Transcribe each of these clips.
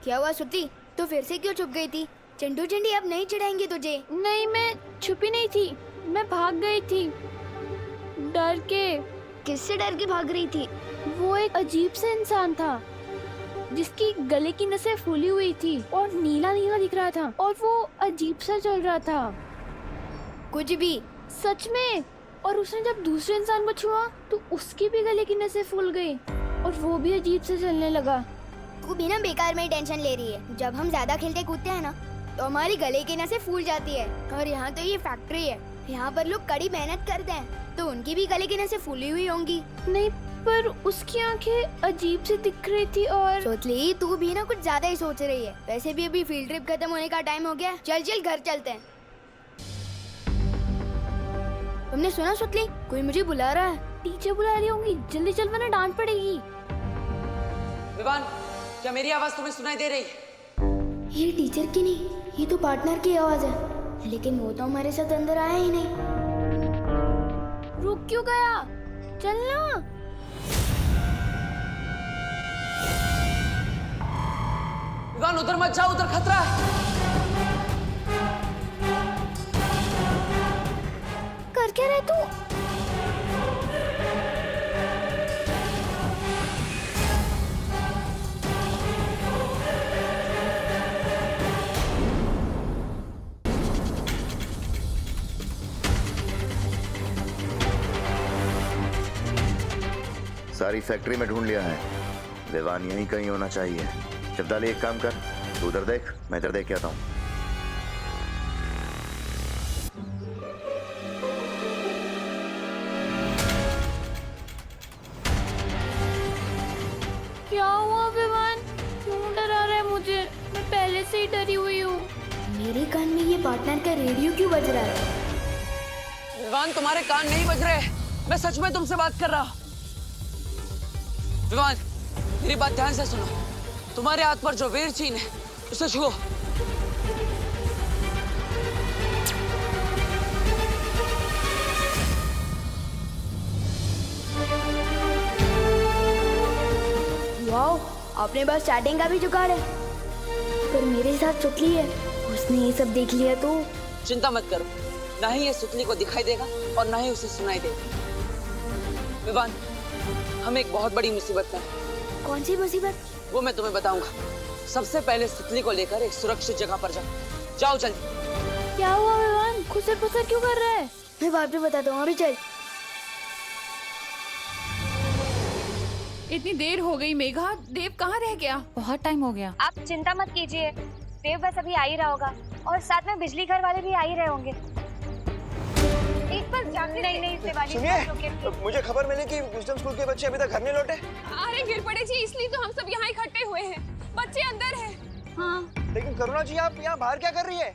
क्या हुआ सुतली? तो फिर से क्यों छुप गई थी? चंडू चंडी अब नहीं चिढ़ाएंगे तुझे। नहीं, मैं छुपी नहीं थी, मैं भाग गई थी डर के। किससे डर के भाग रही थी? वो एक अजीब सा इंसान था जिसकी गले की नसें फूली हुई थी और नीला नीला दिख रहा था और वो अजीब सा चल रहा था। कुछ भी? सच में। और उसने जब दूसरे इंसान को छुआ तो उसकी भी गले की नसें फूल गई और वो भी अजीब से चलने लगा। तू भी ना बेकार में टेंशन ले रही है। जब हम ज्यादा खेलते कूदते हैं ना तो हमारी गले की नसें फूल जाती है। और यहाँ तो ये फैक्ट्री है, यहाँ पर लोग कड़ी मेहनत करते हैं, तो उनकी भी गले की नसें फूली हुई होंगी। नहीं, पर उसकी आंखें अजीब सी दिख रही थी। और सोचली, तू भी ना कुछ ज्यादा ही सोच रही है। वैसे भी अभी फील्ड ट्रिप खत्म होने का टाइम हो गया। चल चल घर चलते हैं। तुमने सुना सुतली? कोई मुझे बुला रहा है। टीचर बुला रही होंगी, जल्दी चल वरना डांट पड़ेगी। विवान, क्या मेरी आवाज तुम्हें सुनाई दे रही? ये टीचर की नहीं, ये तो पार्टनर की आवाज है। लेकिन वो तो हमारे साथ अंदर आया ही नहीं। रुक क्यों गया? चलना। विवान, उधर मत जाओ, उधर खतरा है। कर क्या रहे तू? सारी फैक्ट्री में ढूंढ लिया है, विवान यहीं कहीं होना चाहिए। शब्दाली, एक काम कर, तू उधर देख, मैं इधर देख के आता हूँ। क्या हुआ विवान? क्यों डरा रहा है मुझे? मैं पहले से ही डरी हुई हूँ। मेरे कान में ये पार्टनर का रेडियो क्यों बज रहा है? विवान, तुम्हारे कान नहीं बज रहे। मैं सच में तुमसे बात कर रहा हूँ। विवान, मेरी बात ध्यान से सुनो। तुम्हारे हाथ पर जो वीर चिन्ह है उसे छुओ। वाओ, आपने बस चैटिंग का भी जुगाड़ है। पर मेरे साथ सुतली है, उसने ये सब देख लिया तो। चिंता मत करो, ना ही ये सुतली को दिखाई देगा और ना ही उसे सुनाई देगा। विवान, हम एक बहुत बड़ी मुसीबत में हैं। कौन सी मुसीबत? वो मैं तुम्हें बताऊंगा। सबसे पहले सुतली को लेकर एक सुरक्षित जगह पर जाओ। जाओ जल्दी। क्या हुआ विवान? खुसर पुसर क्यों कर रहा है? मैं बाद में बताता हूँ, अभी चल। इतनी देर हो गई मेघा, देव कहाँ रह गया? बहुत टाइम हो गया। आप चिंता मत कीजिए, देव बस अभी आ ही रहा होगा और साथ में बिजली घर वाले भी आ ही रहे होंगे। एक बार नहीं शिवानी, सुनिए, मुझे खबर मिली कि विजडम स्कूल के बच्चे अभी तक घर नहीं लौटे। अरे गिर पड़े जी, इसलिए तो हम सब यहाँ इकट्ठे हुए हैं। बच्चे अंदर हैं। हाँ। लेकिन करुणा जी, आप यहाँ बाहर क्या कर रही है?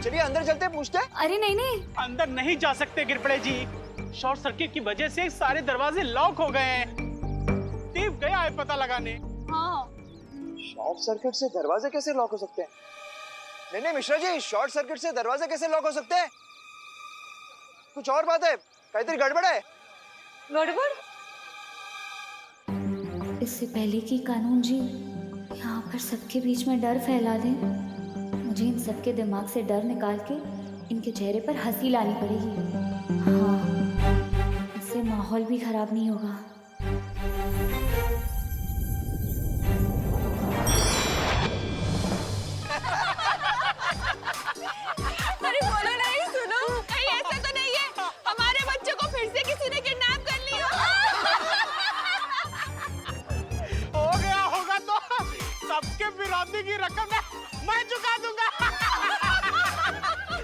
चलिए अंदर चलते पूछते हैं। अरे नहीं नहीं, अंदर नहीं जा सकते गिरपड़े जी। शॉर्ट सर्किट की वजह से सारे दरवाजे लॉक हो गए हैं। देव गया है पता लगाने। हाँ। शॉर्ट सर्किट से दरवाजे कैसे लॉक हो सकते हैं? नहीं नहीं मिश्रा जी, शॉर्ट सर्किट से दरवाजे कैसे लॉक हो सकते हैं? कुछ और बात है, कहीं गड़बड़ है। गड़बड़? इससे पहले कि कानून जी यहाँ पर सबके बीच में डर फैला दें, मुझे इन सबके दिमाग से डर निकाल के इनके चेहरे पर हंसी लानी पड़ेगी। हाँ, इससे माहौल भी खराब नहीं होगा। अरे बोलो नहीं, सुनो, कहीं ऐसा तो नहीं है हमारे बच्चों को फिर से किसी ने किडनैप कर लिया? हो गया होगा तो सबके विरोधी की रकम मैं चुका दूंगा।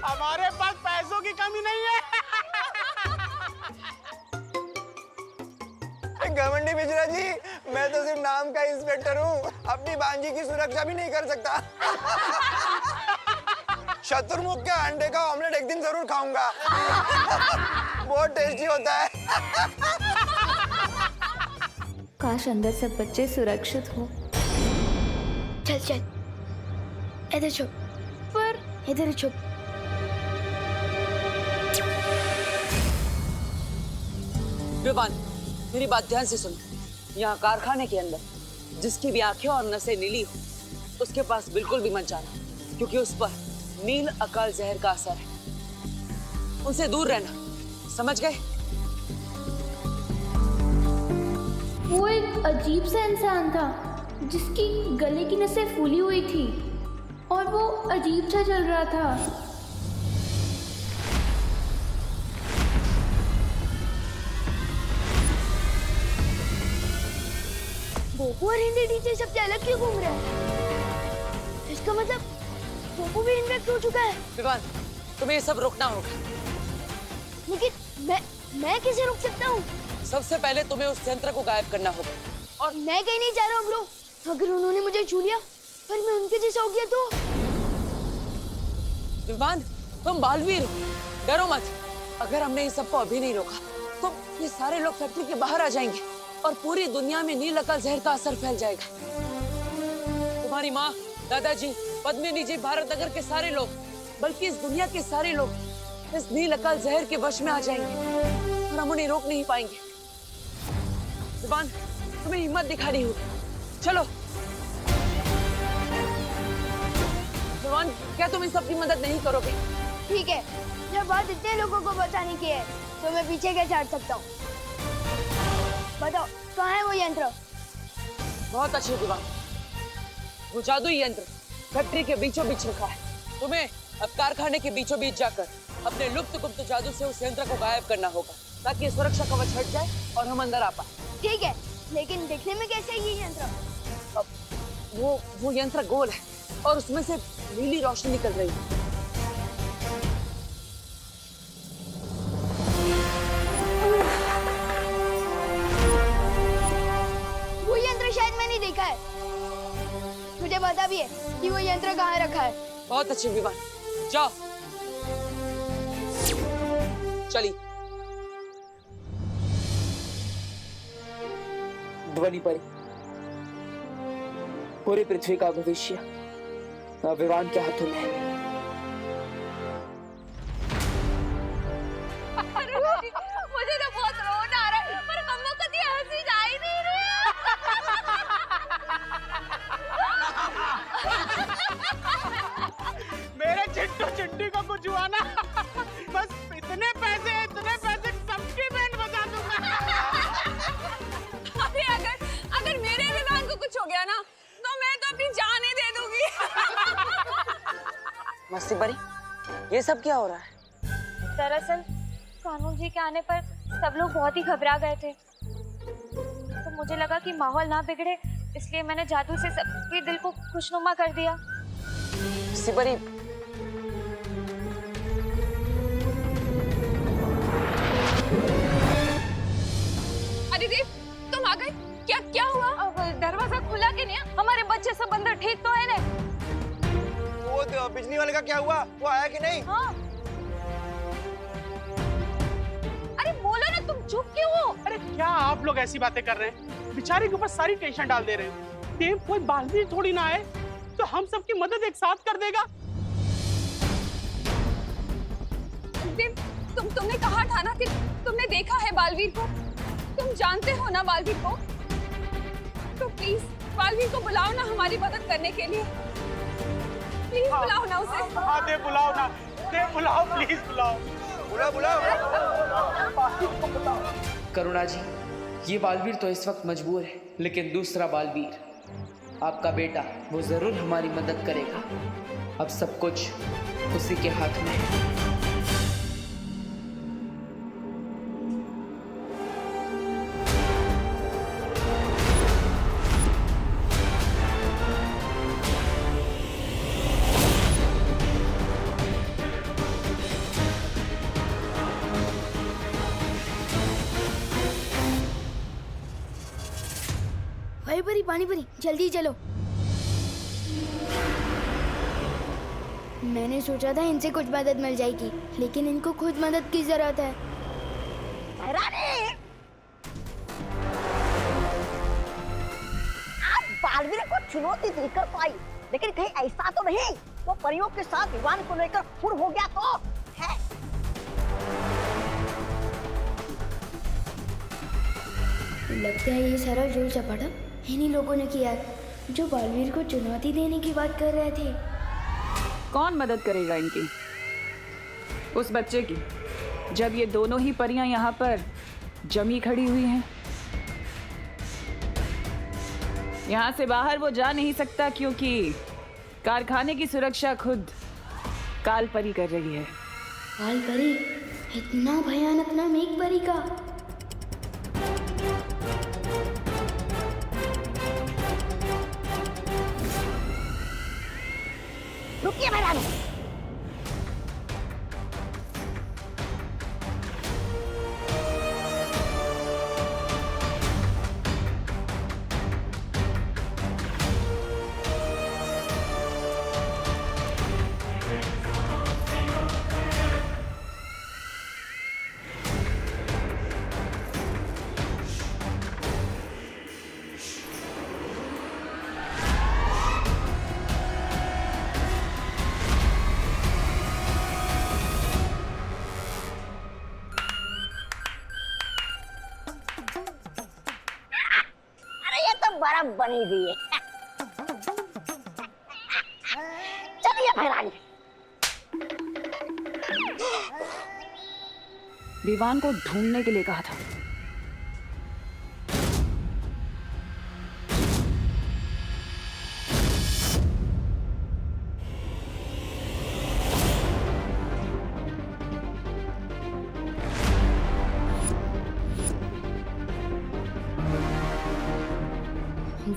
हमारे पास पैसों की कमी नहीं है। घमंडी मिश्रा जी, मैं तो सिर्फ नाम का इंस्पेक्टर हूँ, अपनी बांजी की सुरक्षा भी नहीं कर सकता। शत्रुमुख के अंडे का ऑमलेट एक दिन जरूर खाऊंगा। बहुत टेस्टी होता है। काश अंदर सब बच्चे सुरक्षित हो। चल चल, इधर छुप। पर इधर छुप। विवान, मेरी बात ध्यान से सुन। यहाँ कारखाने के अंदर जिसकी भी आंखें और नसें नीली हो उसके पास बिल्कुल भी मत जाना, क्योंकि उस पर नील अकाल जहर का असर है। उनसे दूर रहना, समझ गए? वो एक अजीब सा इंसान था जिसकी गले की नसें फूली हुई थी और वो अजीब सा चल रहा था। बोपू और हिंदी टीचर सबसे अलग क्यों घूम रहे हैं? इसका मतलब बोपू भी इन्फेक्ट हो चुका है। विवान, तुम्हें ये सब रोकना होगा। लेकिन मैं कैसे रोक सकता हूँ? सबसे पहले तुम्हें उस यंत्र को गायब करना होगा। और मैं कहीं नहीं जा रहा हूँ ब्रो। अगर उन्होंने मुझे छू लिया पर मैं उनके जैसा हो गया तो? विवान, तुम बालवीर हो, डरो मत। अगर हमने इन सबको अभी नहीं रोका तो ये सारे लोग फैक्ट्री के बाहर आ जाएंगे और पूरी दुनिया में नील अकाल जहर का असर फैल जाएगा। तुम्हारी माँ, दादाजी, पद्मिनी जी, भारत नगर के सारे लोग, बल्कि इस दुनिया के सारे लोग इस नील अकाल जहर के वश में आ जाएंगे और हम उन्हें रोक नहीं पाएंगे। विवान, तुम्हें हिम्मत दिखानी होगी। चलो विवान, क्या तुम इन सबकी मदद नहीं करोगे? ठीक है, जब बात इतने लोगों को बचाने की है तो मैं पीछे कैसे हट सकता हूँ? बताओ, कहाँ है वो यंत्र? बहुत अच्छे विवान, वो जादुई यंत्र फैक्ट्री के बीचों बीच रखा है। तुम्हें अब कारखाने के बीचों बीच जाकर अपने लुप्त गुप्त जादू से उस यंत्र को गायब करना होगा, ताकि सुरक्षा कवच हट जाए और हम अंदर आ पाए। ठीक है, लेकिन दिखने में कैसे है ये यंत्र? वो यंत्र गोल है और उसमें से नीली रोशनी निकल रही है। वो यंत्र शायद मैंने देखा है। मुझे पता भी है कि वो यंत्र कहाँ रखा है। बहुत अच्छे विवान, जाओ चलिए। ध्वनि परी, पूरी पृथ्वी का भविष्य विवान के हाथों में है। मुझे तो बहुत रोना आ रहा है, पर अम्मा कभी हंसी जा ही नहीं रही। मेरे चिट्टू चिट्टी को कुछ हुआ ना, बस इतने पैसे सबकी बैंड बजा दूंगा। अरे अगर मेरे विवान को कुछ हो गया ना, तो मैं तो अपनी जान ही दे दूंगी। मस्ती परी, ये सब क्या हो रहा है? दरअसल कानून जी के आने पर सब लोग बहुत ही घबरा गए थे, तो मुझे लगा कि माहौल ना बिगड़े, इसलिए मैंने जादू से सबके दिल को खुशनुमा कर दिया। मस्ती परी, अदिति, तुम आ गए? क्या हुआ? अब दरवाजा खुला कि नहीं? हमारे बच्चे सब अंदर ठीक तो है ना? वो बिजली वाले का क्या हुआ? वो आया कि नहीं? हाँ। अरे बोलो ना, तुम चुप क्यों हो? अरे क्या आप लोग ऐसी बातें कर रहे हैं? बेचारे के ऊपर सारी टेंशन डाल दे रहे हैं। देव कोई बालवीर थोड़ी ना है, तो हम सबकी मदद एक साथ कर देगा। देव, तुमने कहा था ना कि तुमने देखा है बालवीर को। तुम जानते हो ना बालवीर को, तो प्लीज बालवीर को बुलाओ ना हमारी मदद करने के लिए। प्लीज बुलाओ ना उसे। हाँ देव, बुलाओ ना, देव बुलाओ, प्लीज बुलाओ। बुलाओ। करुणा जी, ये बालवीर तो इस वक्त मजबूर है, लेकिन दूसरा बालवीर, आपका बेटा, वो जरूर हमारी मदद करेगा। अब सब कुछ उसी के हाथ में है। भाई परी, पानी परी, जल्दी चलो। मैंने सोचा था इनसे कुछ मदद मिल जाएगी, लेकिन इनको खुद मदद की जरूरत है। आप बालवीर को चुनौती देकर पाई, लेकिन कहीं ऐसा तो नहीं वो परियों के साथ विवान को लेकर फुर हो गया तो है? लगता है ये सारा जोर चपाटा इन्हीं लोगों ने किया है। जो बालवीर को चुनौती देने की बात कर रहे थे। कौन मदद करेगा इनकी? उस बच्चे की, जब ये दोनों ही परियां यहाँ पर जमी खड़ी हुई हैं। यहाँ से बाहर वो जा नहीं सकता क्योंकि कारखाने की सुरक्षा खुद काल परी कर रही है। काल परी? इतना भयानक नाम एक परी का? रुकिए महारानी। बर्फ बनी हुई है। चलिए महारानी। विवान को ढूंढने के लिए कहा था।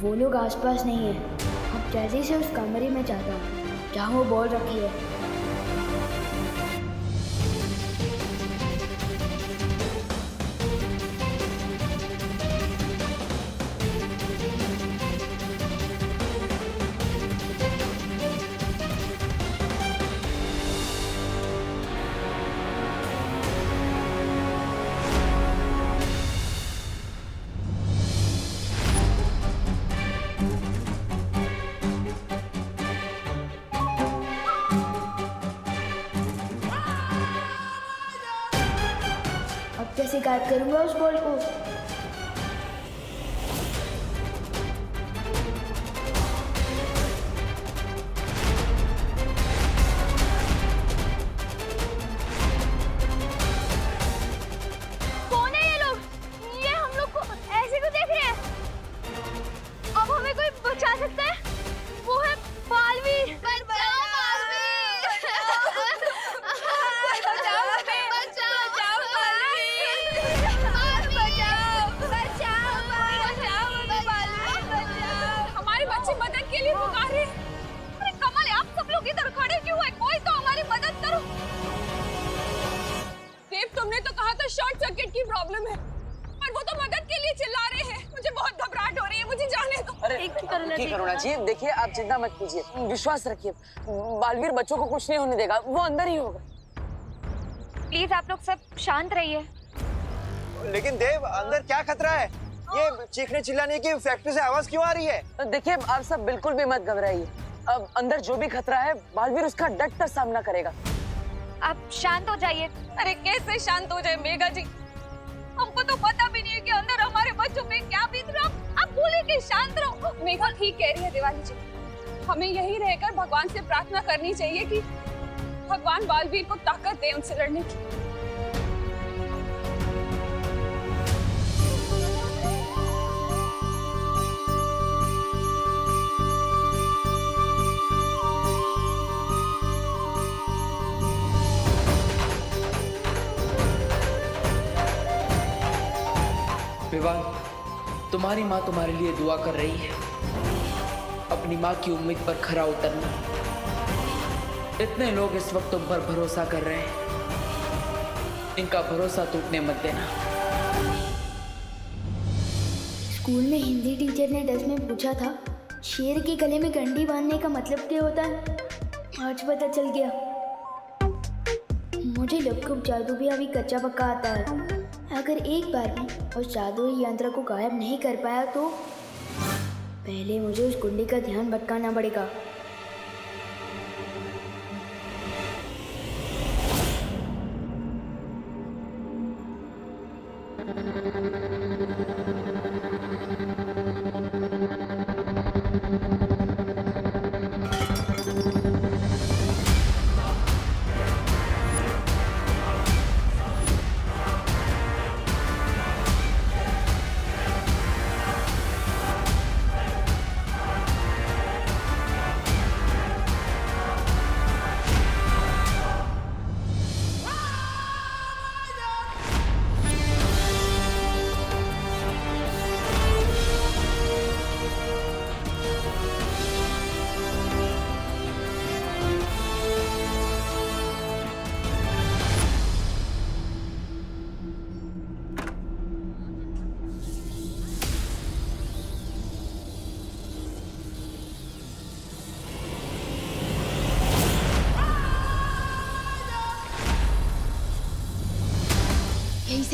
वो लोग आसपास नहीं है। अब जल्दी से उस कमरे में जाता हूँ जहाँ वो बॉल रखी है। कैसे गायब करूंगा उस बॉल को? कौन है ये लोग? ये हम लोग को ऐसे क्यों देख रहे हैं? अब हमें कोई बचा सकता है? वो है बालवीर। मदद के लिए पुकार रहे। अरे कमल, आप सब लोग इधर खड़े क्यों हैं? कोई तो हमारी मदद करो। देव, तुमने तो कहा था शॉर्ट सर्किट की प्रॉब्लम है, पर वो तो मदद के लिए चिल्ला रहे हैं। मुझे बहुत घबराहट हो रही है, मुझे जाने दो। अरे करुणा जी, देखिए आप चिंता मत कीजिए, विश्वास रखिए, बालवीर बच्चों को कुछ नहीं होने देगा, वो अंदर ही होगा। प्लीज आप लोग सब शांत रहिए। लेकिन देव, अंदर क्या खतरा है? ये चीखने चिल्लाने की फैक्ट्री से आवाज क्यों आ रही है? देखिए आप सब बिल्कुल भी मत घबराइए। अब अंदर जो भी खतरा है, बालवीर उसका डट कर सामना करेगा। आप शांत हो जाइए। अरे कैसे शांत हो जाए मेघा जी? हमको तो पता भी नहीं है कि अंदर हमारे बच्चों पे क्या बीत रहा। आप बोले कि शांत रहो। मेघा ठीक कह रही है दिवाली जी, हमें यही रहकर भगवान से प्रार्थना करनी चाहिए कि भगवान बालवीर को ताकत दे उनसे लड़ने की। विवान, तुम्हारी माँ तुम्हारे लिए दुआ कर रही है। अपनी माँ की उम्मीद पर खरा उतरना। इतने लोग इस वक्त तुम पर भरोसा कर रहे हैं, इनका भरोसा टूटने मत देना। स्कूल में हिंदी टीचर ने 10 में पूछा था, शेर के गले में कंडी बांधने का मतलब क्या होता है? आज पता चल गया। मुझे लपकुप जादू भी अभी कच्चा पक्का आता है। अगर एक बार भी उस जादुई यंत्र को गायब नहीं कर पाया तो पहले मुझे उस कुंडी का ध्यान भटकाना पड़ेगा।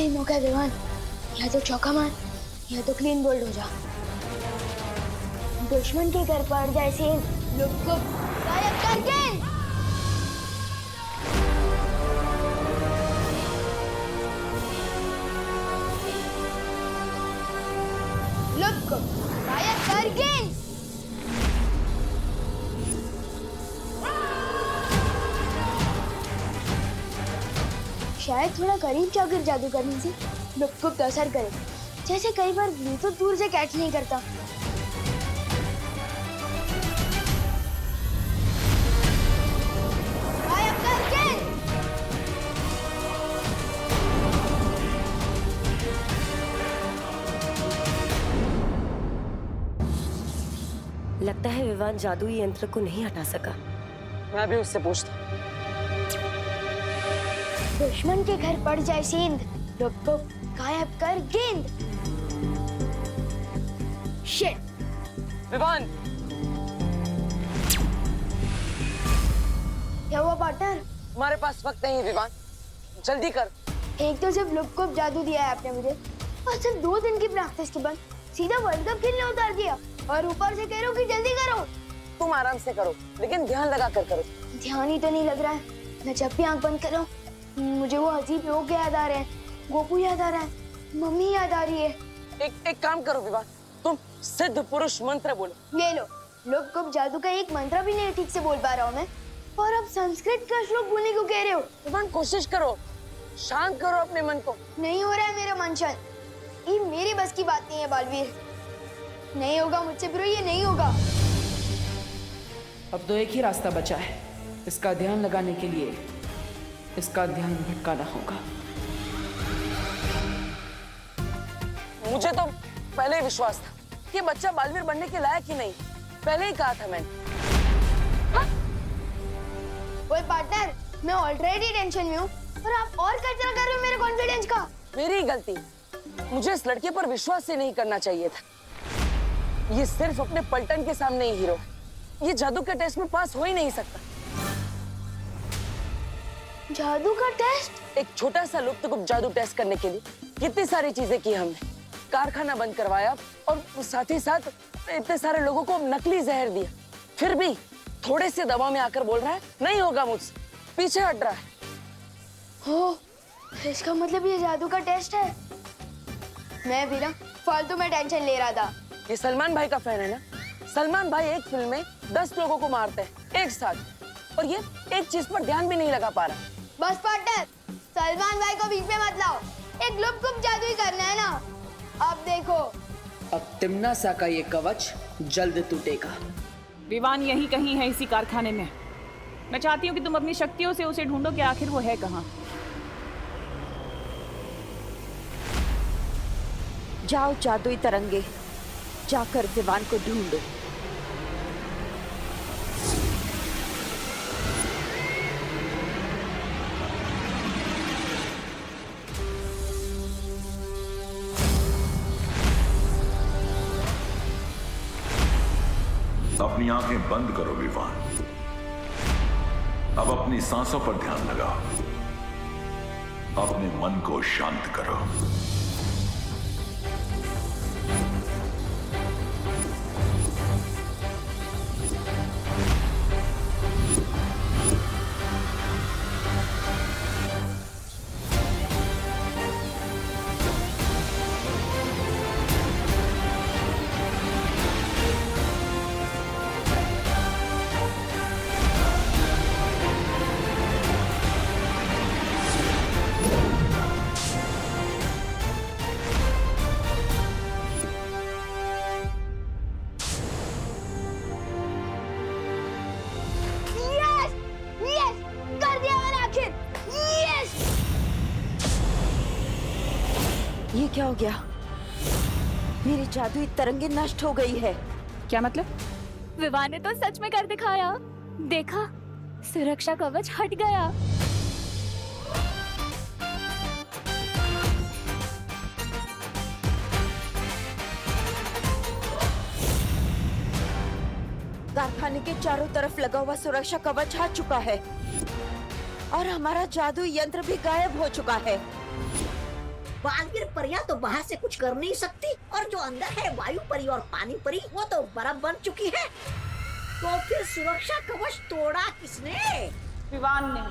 आखिरी मौका है विवान, या तो चौका मार या तो क्लीन बोल्ड हो जा। दुश्मन के घर पड़ जाए सेन, लुक को गायब कर गेंद। लुक को गायब कर गेंद। शायद थोड़ा करीब जाकर जादू करने से लुक को असर करे, जैसे कई बार ब्लूटूथ दूर से कैच नहीं करता। लगता है विवान जादुई यंत्र को नहीं हटा सका। मैं भी उससे पूछता। दुश्मन के घर पड़ जाए सेंध, लुक को गायब कर गेंद। शिट। विवान, क्या हुआ पार्टनर? हमारे पास वक्त नहीं है विवान, जल्दी कर। एक तो सिर्फ लुक को जादू दिया है आपने मुझे, और सिर्फ 2 दिन की प्रैक्टिस के बाद सीधा वर्ल्ड कप खेलने उतार दिया, और ऊपर से कह रहे हो कि जल्दी करो। तुम आराम से करो, लेकिन ध्यान लगा कर करो। ध्यान ही तो नहीं लग रहा है। मैं जब भी आंख बंद कर रहा हूँ मुझे वो अजीब लोग याद आ रहे हैं, गोपू याद आ रहा है, मम्मी याद आ रही है। एक काम करो विवान, तुम सिद्ध पुरुष मंत्र बोलो। ले लो, लुक को जादू का एक मंत्र भी नहीं ठीक से बोल पा रहा हूँ मैं, और अब संस्कृत का श्लोक बोलने को कह रहे हो। विवान कोशिश करो, शांत करो अपने मन को। नहीं हो रहा है मेरा मन शांत, ये मेरी बस की बात नहीं है बालवीर। नहीं होगा मुझसे ब्रो, ये नहीं होगा। अब तो एक ही रास्ता बचा है, इसका ध्यान लगाने के लिए इसका ध्यान भटकाना होगा। मुझे तो पहले ही विश्वास था कि बच्चा बालवीर बनने के लायक ही नहीं, पहले ही कहा था मैंने। ओए पार्टनर, मैं ऑलरेडी टेंशन में हूँ और आप और कचरा कर रहे हो मेरे कॉन्फिडेंस का। मेरी ही गलती, मुझे इस लड़के पर विश्वास ही नहीं करना चाहिए था। ये सिर्फ अपने पलटन के सामने ही हीरो है, ये जादू के टेस्ट में पास हो ही नहीं सकता। जादू का टेस्ट? एक छोटा सा लुप्त जादू टेस्ट करने के लिए कितनी सारी चीजें की हमने, कारखाना बंद करवाया और साथ ही साथ इतने सारे लोगों को नकली जहर दिया, फिर भी थोड़े से दबाव में आकर बोल रहा है नहीं होगा मुझसे, पीछे हट रहा है। हो, इसका मतलब ये जादू का टेस्ट है। मैं भी ना फालतू में टेंशन ले रहा था। ये सलमान भाई का फैन है ना, सलमान भाई एक फिल्म में 10 लोगों को मारते हैं एक साथ, और ये एक चीज पर ध्यान भी नहीं लगा पा रहा। बस पार्टनर, सलमान भाई को बीच में मत लाओ, एक गुप जादू ही करना है ना। अब देखो, अब तिम्ना सा का ये कवच जल्द टूटेगा। विवान यहीं कहीं है इसी कारखाने में। मैं चाहती हूँ कि तुम अपनी शक्तियों से उसे ढूंढो कि आखिर वो है कहाँ। जाओ जादुई तरंगे, जाकर विवान को ढूंढो। अपनी आंखें बंद करो विवान, अब अपनी सांसों पर ध्यान लगाओ, अपने मन को शांत करो। ये क्या हो गया? मेरी जादुई तरंगे नष्ट हो गई है। क्या मतलब? विवान ने तो सच में कर दिखाया। देखा, सुरक्षा कवच हट गया। कारखाने के चारों तरफ लगा हुआ सुरक्षा कवच हट चुका है और हमारा जादुई यंत्र भी गायब हो चुका है। बालवीर परियां तो बाहर से कुछ कर नहीं सकती, और जो अंदर है वायु परी और पानी परी वो तो बर्फ बन चुकी है। तो फिर सुरक्षा कवच तोड़ा किसने? विवान ने।